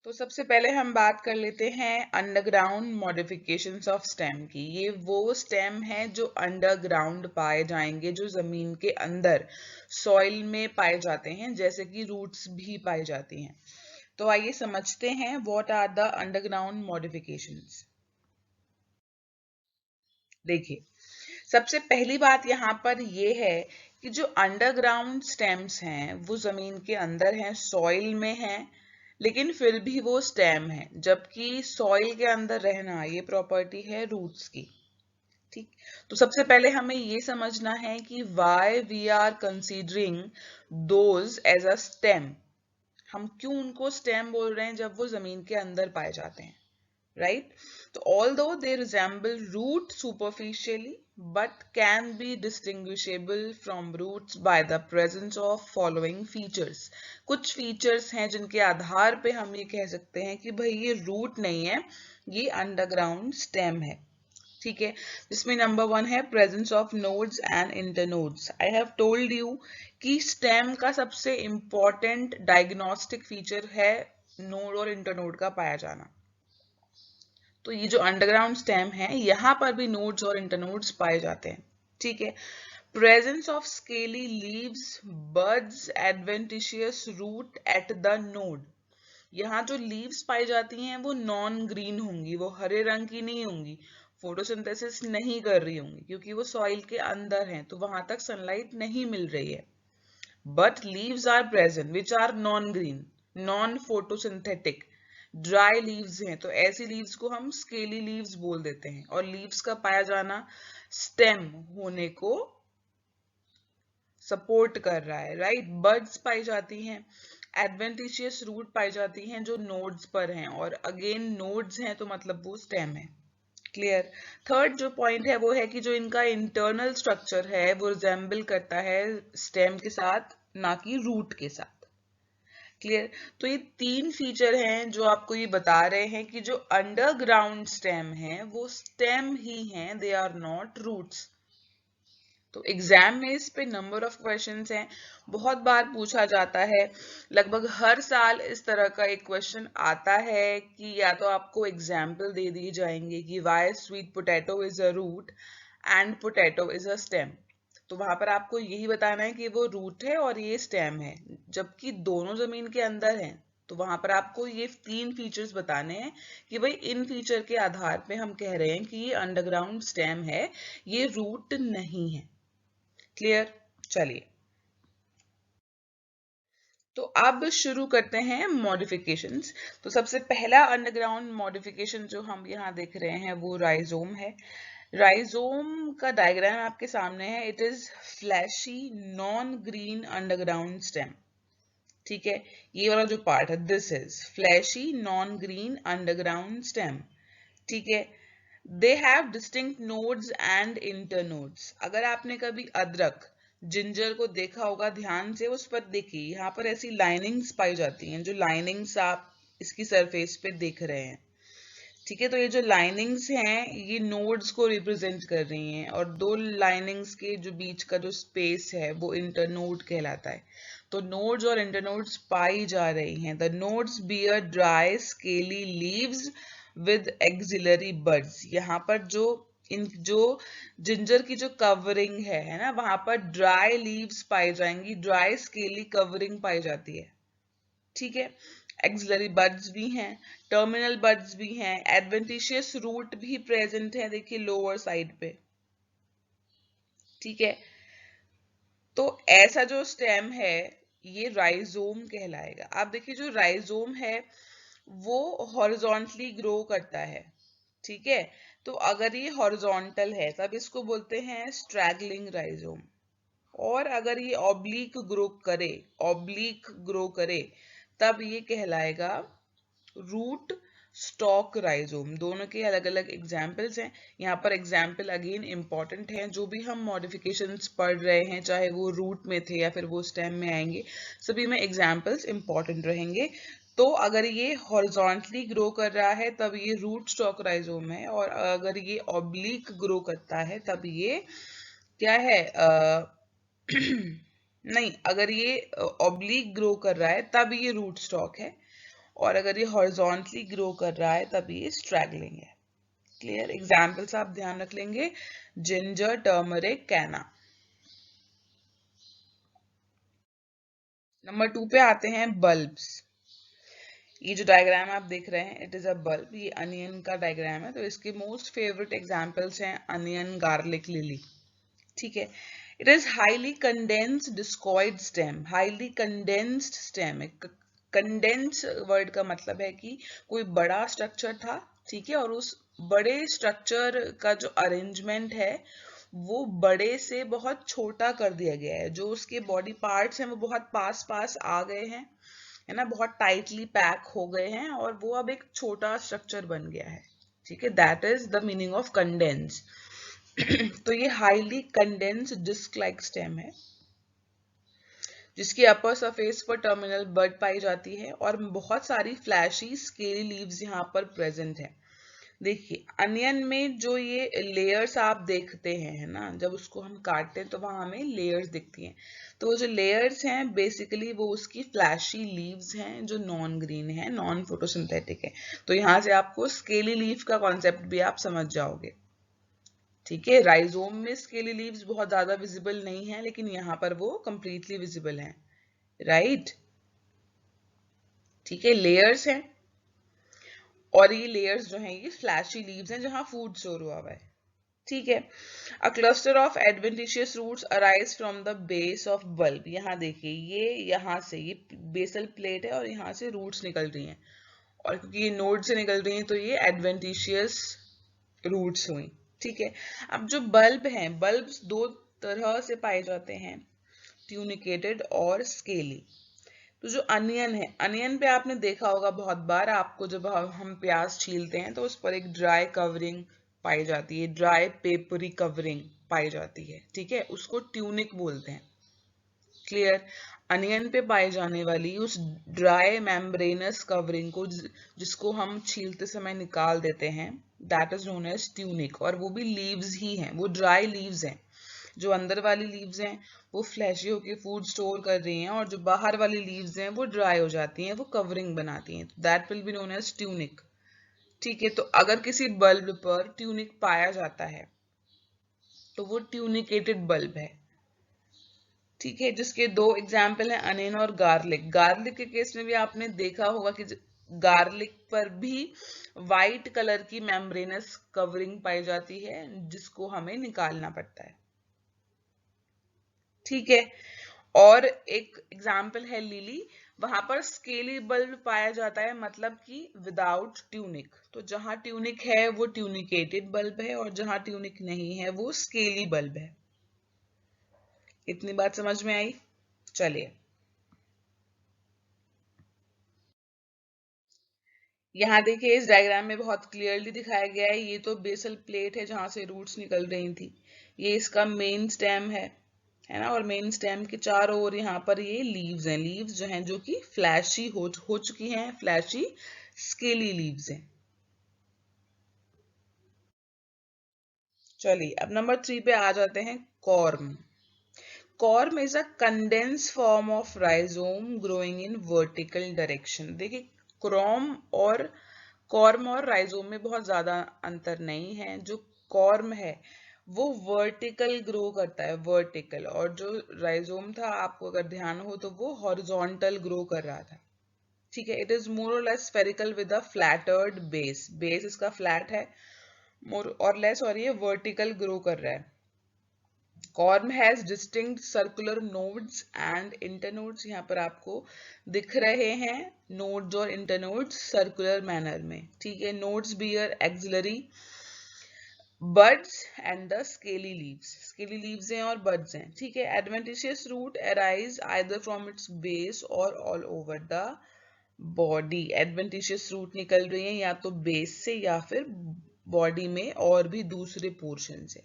तो सबसे पहले हम बात कर लेते हैं अंडरग्राउंड मॉडिफिकेशंस ऑफ स्टेम की। ये वो स्टेम है जो अंडरग्राउंड पाए जाएंगे, जो जमीन के अंदर सॉइल में पाए जाते हैं, जैसे कि रूट्स भी पाई जाती हैं। तो आइए समझते हैं what are the underground modifications. देखिए, सबसे पहली बात यहाँ पर ये है कि जो अंडरग्राउंड स्टेम्स हैं वो जमीन के अंदर हैं, सॉइल में हैं, लेकिन फिर भी वो स्टेम है, जबकि सॉइल के अंदर रहना ये प्रॉपर्टी है रूट्स की। ठीक, तो सबसे पहले हमें ये समझना है कि why we are considering those as a stem. हम क्यों उनको स्टेम बोल रहे हैं जब वो जमीन के अंदर पाए जाते हैं, right? So although they resemble root superficially, but can be distinguishable from roots by the presence of following features. कुछ features हैं जिनके आधार पे हम ये कह सकते हैं कि भाई ये root नहीं है, ये underground stem है। ठीक है, जिसमें नंबर 1 है presence of nodes and internodes. I have told you कि स्टेम का सबसे इंपॉर्टेंट डायग्नोस्टिक फीचर है नोड और इंटरनोड का पाया जाना। तो ये जो अंडरग्राउंड स्टेम है, यहाँ पर भी नोड्स और इंटरनोड्स पाए जाते हैं। ठीक है, presence of scaly leaves, buds, adventitious root at the node. यहाँ जो लीव्स पाई जाती हैं वो नॉन ग्रीन होंगी, वो हरे रंग की नहीं होंगी, फोटोसिंथेसिस नहीं कर रही होंगी, क्योंकि वो सॉइल के अंदर हैं, तो वहां तक सनलाइट नहीं मिल रही है। But leaves are present which are non green, non photosynthetic, dry leaves हैं, तो ऐसी लीव्स को हम स्केली लीव्स बोल देते हैं। और लीव्स का पाया जाना स्टेम होने को सपोर्ट कर रहा है, राइट? बर्ड्स पाई जाती हैं, एडवेंटिशियस रूट पाई जाती हैं जो नोड्स पर हैं, और अगेन नोड्स हैं तो मतलब वो स्टेम है। क्लियर? थर्ड जो पॉइंट है वो है कि जो इनका इंटरनल स्ट्रक्चर है वो रिजेंबल करता है स्टेम के साथ, ना कि रूट के साथ। क्लियर? तो ये तीन फीचर हैं जो आपको ये बता रहे हैं कि जो अंडरग्राउंड स्टेम है वो स्टेम ही हैं, दे आर नॉट रूट्स। तो एग्जाम में इस पे नंबर ऑफ क्वेश्चंस हैं, बहुत बार पूछा जाता है, लगभग हर साल इस तरह का एक क्वेश्चन आता है कि या तो आपको एग्जाम्पल दे दिए जाएंगे कि why sweet potato is a root and potato is a stem. तो वहां पर आपको यही बताना है कि वो रूट है और ये स्टेम है, जबकि दोनों जमीन के अंदर हैं। तो वहां पर आपको ये तीन फीचर्स बताने हैं कि भाई इन फीचर के आधार पे हम कह रहे हैं कि ये अंडरग्राउंड स्टेम है, ये रूट नहीं है। क्लियर? चलिए, तो अब शुरू करते हैं मॉडिफिकेशंस। तो सबसे पहला अंडरग्राउंड मॉडिफिकेशन जो हम यहाँ देख रहे हैं वो राइजोम है। राइजोम का डायग्राम आपके सामने है। It is fleshy non green underground stem. ठीक है, ये वाला जो पार्ट है this is fleshy non green underground stem. ठीक है, they have distinct nodes and internodes. अगर आपने कभी अदरक, जिंजर को देखा होगा, ध्यान से उस पर देखिए, यहाँ पर ऐसी लाइनिंग्स पाई जाती हैं, जो लाइनिंग्स आप इसकी सरफेस पे देख रहे हैं। ठीक है, तो ये जो लाइनिंग्स हैं ये नोड्स को रिप्रेजेंट कर रही हैं, और दो लाइनिंग्स के जो बीच का जो स्पेस है वो इंटरनोड कहलाता है। तो नोड्स और इंटरनोड्स पाई जा रही हैं। The nodes bear dry scaly leaves with axillary buds. यहाँ पर जो इन जो जिंजर की जो कवरिंग है ना, वहां पर ड्राई लीव्स पाई जाएंगी, ड्राई स्केली कवरिंग पाई जाती है। ठीक है, एक्सिलरी बड्स भी हैं, टर्मिनल बड्स भी हैं, एडवेंटिशियस रूट भी प्रेजेंट है, देखिए लोअर साइड पे। ठीक है, तो ऐसा जो स्टेम है ये राइजोम कहलाएगा। आप देखिए, जो राइजोम है वो हॉरिजॉन्टली ग्रो करता है। ठीक है, तो अगर ये हॉरिजॉन्टल है तब इसको बोलते हैं स्ट्रैगलिंग राइजोम, और अगर ये ऑब्लीक ग्रो करे तब ये कहलाएगा रूट स्टॉक राइजोम। दोनों के अलग अलग एग्जाम्पल्स हैं। यहाँ पर एग्जाम्पल अगेन इंपॉर्टेंट है, जो भी हम मॉडिफिकेशंस पढ़ रहे हैं, चाहे वो रूट में थे या फिर वो स्टेम में आएंगे, सभी में एग्जाम्पल्स इंपॉर्टेंट रहेंगे। तो अगर ये हॉरिजॉन्टली ग्रो कर रहा है तब ये रूट स्टॉक राइजोम है, और अगर ये ऑब्लिक ग्रो करता है तब ये क्या है नहीं, अगर ये ऑब्लिक ग्रो कर रहा है तब ये रूट स्टॉक है, और अगर ये हॉरिजॉन्टली ग्रो कर रहा है तब ये स्ट्रैगलिंग है। क्लियर? एग्जाम्पल्स आप ध्यान रख लेंगे, जिंजर, टर्मरिक, कैना। नंबर 2 पे आते हैं बल्ब्स। ये जो डायग्राम आप देख रहे हैं, इट इज अ बल्ब। ये अनियन का डायग्राम है। तो इसके मोस्ट फेवरेट एग्जांपल्स हैं अनियन, गार्लिक, लिली। ठीक है। It is highly condensed discoid stem. Highly condensed stem है। कंडेंस वर्ड का मतलब है कि कोई बड़ा स्ट्रक्चर था, ठीक है, और उस बड़े स्ट्रक्चर का जो अरेंजमेंट है वो बड़े से बहुत छोटा कर दिया गया है। जो उसके बॉडी पार्ट्स हैं वो बहुत पास पास आ गए हैं, है ना, बहुत टाइटली पैक हो गए हैं और वो अब एक छोटा स्ट्रक्चर बन गया है। ठीक है, that is the meaning of condense. तो ये highly condense disc like stem है जिसकी अपर सरफेस पर टर्मिनल बड पाई जाती है और बहुत सारी फ्लैशी स्केली लीव्स यहाँ पर प्रेजेंट है। देखिए अनियन में जो ये लेयर्स आप देखते हैं, है ना, जब उसको हम काटते हैं तो वहां हमें लेयर्स दिखती हैं। तो वो जो लेयर्स हैं बेसिकली वो उसकी फ्लैशी लीव्स हैं जो नॉन ग्रीन है, नॉन फोटोसिंथेटिक है। तो यहाँ से आपको स्केली लीफ का कॉन्सेप्ट भी आप समझ जाओगे। ठीक है, राइजोम में स्केली लीव्स बहुत ज्यादा विजिबल नहीं है, लेकिन यहाँ पर वो कंप्लीटली विजिबल हैं। राइट? ठीक है, लेयर्स हैं और ये लेयर्स जो हैं ये फ्लैशी लीव्स हैं जहां फूड स्टोर हुआ हुआ है। ठीक है। A cluster of adventitious roots arise from the base of bulb. यहाँ देखिए ये यहाँ से ये बेसल प्लेट है और यहाँ से रूट्स निकल रही हैं, और क्योंकि ये नोड से निकल रही हैं तो ये एडवेंटिशियस रूट्स हुई। ठीक है। अब जो बल्ब हैं, बल्ब्स दो तरह से पाए जाते हैं, ट्यूनिकेटेड और स्केली। तो जो अनियन है, अनियन पे आपने देखा होगा बहुत बार, आपको जब हम प्याज छीलते हैं तो उस पर एक ड्राई कवरिंग पाई जाती है, ड्राई पेपरी कवरिंग पाई जाती है। ठीक है, उसको ट्यूनिक बोलते हैं। क्लियर? अनियन पे पाई जाने वाली उस ड्राई मेम्ब्रेनस कवरिंग को जिसको हम छीलते समय निकाल देते हैं, that is known as tunic. और वो भी लीव्स ही हैं, वो ड्राई लीव्स हैं। जो अंदर वाली लीव्स हैं वो फ्लैशी होकर फूड स्टोर कर रही हैं, और जो बाहर वाली लीव्स हैं वो ड्राई हो जाती हैं, वो कवरिंग बनाती हैं। That will be known as tunic. ठीक है, तो अगर किसी बल्ब पर ट्यूनिक पाया जाता है तो वो ट्यूनिकेटेड बल्ब है। ठीक है, जिसके दो एग्जाम्पल हैं अनियन और गार्लिक। गार्लिक के केस में भी आपने देखा होगा कि गार्लिक पर भी वाइट कलर की मेम्ब्रेनस कवरिंग पाई जाती है जिसको हमें निकालना पड़ता है। ठीक है, और एक एग्जाम्पल है लिली, वहां पर स्केली बल्ब पाया जाता है, मतलब कि विदाउट ट्यूनिक। तो जहां ट्यूनिक है वो ट्यूनिकेटेड बल्ब है और जहां ट्यूनिक नहीं है वो स्केली बल्ब है। इतनी बात समझ में आई? चलिए, यहाँ देखिए इस डायग्राम में बहुत क्लियरली दिखाया गया है। ये तो बेसल प्लेट है जहां से रूट्स निकल रही थी, ये इसका मेन स्टेम है ना, और मेन स्टेम के चारों ओर यहाँ पर ये लीव्स हैं। लीव्स जो हैं जो कि फ्लैशी हो चुकी हैं, फ्लैशी स्केली लीव्स हैं। चलिए अब नंबर 3 पे आ जाते हैं, corm. Corm is a condense form of rhizome growing in vertical direction. देखिए कॉर्म और राइजोम में बहुत ज्यादा अंतर नहीं है। जो कॉर्म है वो वर्टिकल ग्रो करता है, वर्टिकल, और जो राइजोम था आपको अगर ध्यान हो तो वो हॉरिजॉन्टल ग्रो कर रहा था। ठीक है, इट इज मोर और less spherical with a flattered base. Base इसका फ्लैट है मोर और लेस, और ये वर्टिकल ग्रो कर रहा है। Corm has distinct circular nodes and internodes. यहाँ पर आपको दिख रहे हैं नोड्स और इंटरनोड्स सर्कुलर मैनर में। ठीक है, nodes bear axillary buds and the scaly leaves. Scaly leaves हैं और बड्स हैं। ठीक है, adventitious root arise either from its base और all over the body. Adventitious root निकल रही है या तो बेस से या फिर बॉडी में और भी दूसरे पोर्शन से।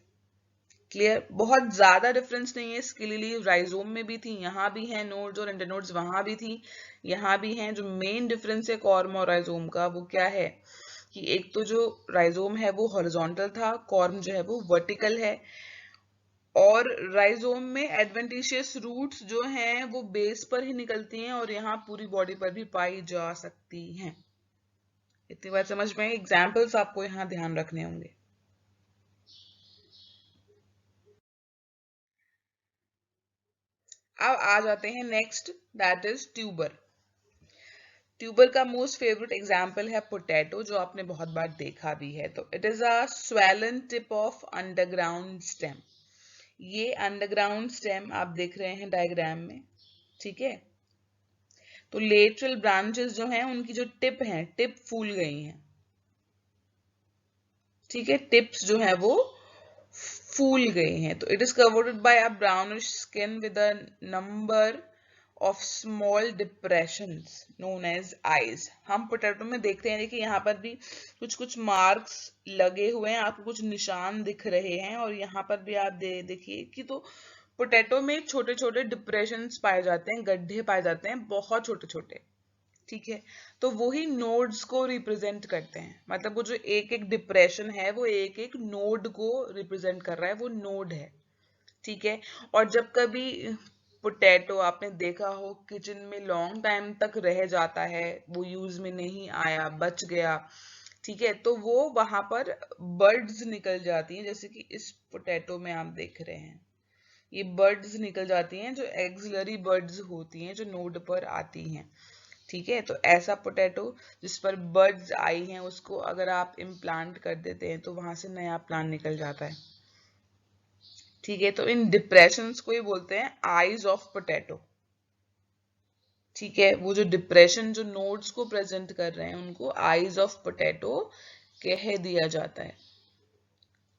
क्लियर? बहुत ज्यादा डिफरेंस नहीं है। स्केली लीव राइजोम में भी थी, यहाँ भी है नोड्स और इंटरनोड्स, वहां भी थी, यहाँ भी हैं। जो मेन डिफरेंस है कॉर्म और राइजोम का वो क्या है कि एक तो जो राइजोम है वो हॉरिजॉन्टल था, कॉर्म जो है वो वर्टिकल है। और राइजोम में एडवेंटिशियस रूट्स जो हैं वो बेस पर ही निकलती हैं और यहाँ पूरी बॉडी पर भी पाई जा सकती हैं। इतनी बात समझ में, एग्जाम्पल्स आपको यहाँ ध्यान रखने होंगे। अब आ जाते हैं next, that is tuber. Tuber का मोस्ट फेवरेट एग्जाम्पल है पोटैटो, जो आपने बहुत बार देखा भी है। तो it is a swollen tip of underground stem. ये अंडरग्राउंड स्टेम आप देख रहे हैं डायग्राम में, ठीक है। तो लेटरल ब्रांचेस जो हैं उनकी जो टिप हैं, टिप फूल गई हैं, ठीक है, टिप्स जो है वो फूल गई हैं। तो it is covered by a brownish skin with a number of small depressions known as eyes. हम पोटैटो में देखते हैं, देखिए यहाँ पर भी कुछ कुछ मार्क्स लगे हुए हैं, आपको कुछ निशान दिख रहे हैं, और यहाँ पर भी आप देखिए कि तो पोटैटो में छोटे छोटे डिप्रेशंस पाए जाते हैं, गड्ढे पाए जाते हैं, बहुत छोटे छोटे, ठीक है। तो वही नोड्स को रिप्रेजेंट करते हैं, मतलब वो जो एक एक डिप्रेशन है वो एक एक नोड को रिप्रेजेंट कर रहा है, वो नोड है, ठीक है। और जब कभी पोटैटो आपने देखा हो किचन में लॉन्ग टाइम तक रह जाता है, वो यूज में नहीं आया, बच गया, ठीक है, तो वो वहां पर बर्ड्स निकल जाती हैं, जैसे कि इस पोटैटो में आप देख रहे हैं, ये बर्ड्स निकल जाती हैं, जो एक्सिलरी बर्ड्स होती हैं जो नोड पर आती हैं, ठीक है। तो ऐसा पोटैटो जिस पर बर्ड्स आई हैं, उसको अगर आप इम्प्लांट कर देते हैं तो वहां से नया प्लांट निकल जाता है, ठीक है। तो इन डिप्रेशंस को ही बोलते हैं आईज ऑफ पोटैटो, ठीक है। वो जो डिप्रेशन जो नोड्स को प्रेजेंट कर रहे हैं उनको आईज ऑफ पोटैटो कह दिया जाता है,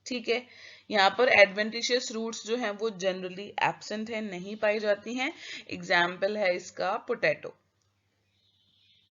ठीक है। यहाँ पर एडवेंटिशियस रूट्स जो हैं वो जनरली एब्सेंट है, नहीं पाई जाती हैं। एग्जाम्पल है इसका पोटैटो,